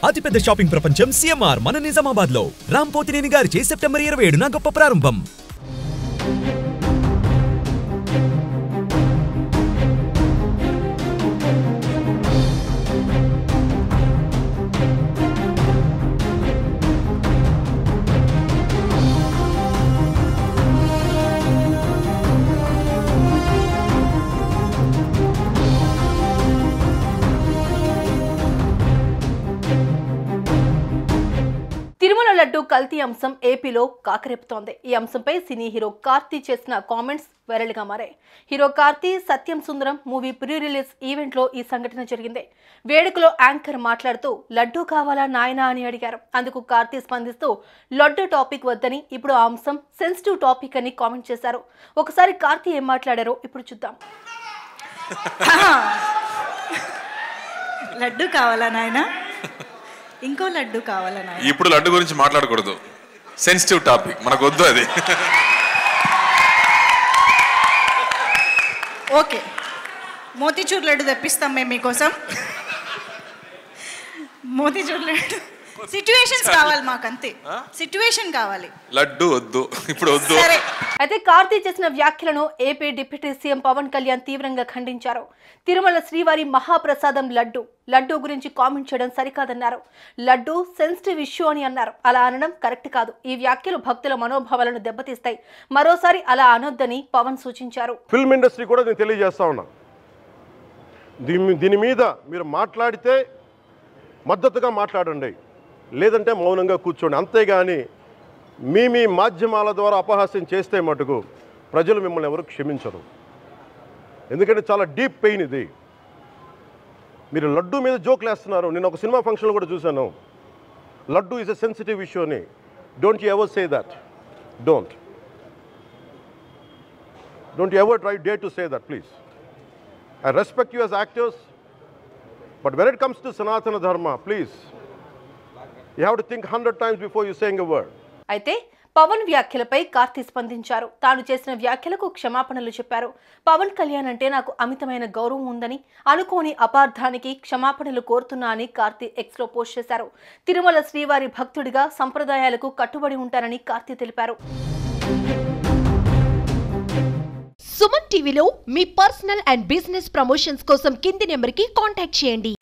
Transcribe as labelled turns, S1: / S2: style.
S1: అతిపెద్ద షాపింగ్ ప్రపంచం సిఎంఆర్ మన నిజామాబాద్ లో రామ్ పోతినేని గారిచే సెప్టెంబర్ 27న గొప్ప ప్రారంభం.
S2: తిరుమల లడ్డు కల్తీ అంశం ఏపీలో కాకరేపుతోంది. ఈ అంశంపై సినీ హీరో కార్తీ చేసిన కామెంట్స్ వైరల్ గా మారాయి. హీరో కార్తీ సత్యం సుందరం మూవీ ప్రీ రిలీజ్ ఈవెంట్ లో ఈ సంఘటన జరిగింది. వేడుకలో యాంకర్ మాట్లాడుతూ లడ్డు కావాలా నాయనా అని అడిగారు. అందుకు కార్తీ స్పందిస్తూ లడ్డు టాపిక్ వద్దని, ఇప్పుడు ఆ అంశం సెన్సిటివ్ టాపిక్ అని కామెంట్ చేశారు. ఒకసారి కార్తీ ఏం మాట్లాడారో ఇప్పుడు చూద్దాం.
S3: లడ్డు కావాలా నాయనా, ఇంకో లడ్డు కావాలన్నా.
S4: ఇప్పుడు లడ్డు గురించి మాట్లాడకూడదు, సెన్సిటివ్ టాపిక్, మనకు వద్దు అది.
S3: ఓకే, మోతీచూర్ లడ్డు తెప్పిస్తాం మేము మీకోసం. మోతీచూర్ లడ్డు సిచ్యువేషన్స్ కావాలి మాకు, అంతే సిచ్యువేషన్ కావాలి,
S4: లడ్డు వద్దు ఇప్పుడు వద్దు.
S2: అయితే కార్తీ చేసిన వ్యాఖ్యలను AP deputy CM Pawan Kalyan తీవ్రంగా ఖండించారు. తిరుమల శ్రీవారి మహాప్రసాదం లడ్డు గురించి కామెంట్ చేయడం సరికాదన్నారు. లడ్డు సెన్సిటివ్ ఇష్యూ అని అన్నారు. అలా అనడం కరెక్ట్ కాదు. ఈ వ్యాఖ్యలు భక్తుల మనోభావాలను దెబ్బతీస్తాయి. మరోసారి అలా అనొద్దని పవన్ సూచించారు.
S5: ఫిల్మ్ ఇండస్ట్రీ కూడా నేను తెలియజేస్తా ఉన్నా, దీని మీద మీరు మాట్లాడితే మద్దతుగా మాట్లాడండి, లేదంటే మౌనంగా కూర్చోండి. అంతేగాని మీ మాధ్యమాల ద్వారా అపహాస్యం చేస్తే మటుకు ప్రజలు మిమ్మల్ని ఎవరు క్షమించరు. ఎందుకంటే చాలా డీప్ పెయిన్ ఇది. మీరు లడ్డు మీద జోక్లు వేస్తున్నారు. నేను ఒక సినిమా ఫంక్షన్లో కూడా చూశాను, laddu is a sensitive issue అని. Don't you ever say that. Don't you ever try day to say that, please. I respect you as actors, but when it comes to Sanatana Dharma, please you have to think 100 times before you saying a word.
S2: అయితే పవన్ వ్యాఖ్యలపై కార్తీ స్పందించారు. తాను చేసిన వ్యాఖ్యలకు క్షమాపణలు చెప్పారు. పవన్ కళ్యాణ్ అంటే నాకు అమితమైన గౌరవం ఉందని, అనుకోని అపార్థానికి క్షమాపణలు కోరుతున్నా అని కార్తీ ఎక్స్ లో పోస్ట్ చేశారు. తిరుమల శ్రీవారి భక్తుడిగా సంప్రదాయాలకు కట్టుబడి ఉంటారని కార్తీ తెలిపారు.
S6: సుమన్ టీవీలో మీ పర్సనల్ అండ్ బిజినెస్ ప్రమోషన్స్ కోసం కింది నెంబర్కి కాంటాక్ట్ చేయండి.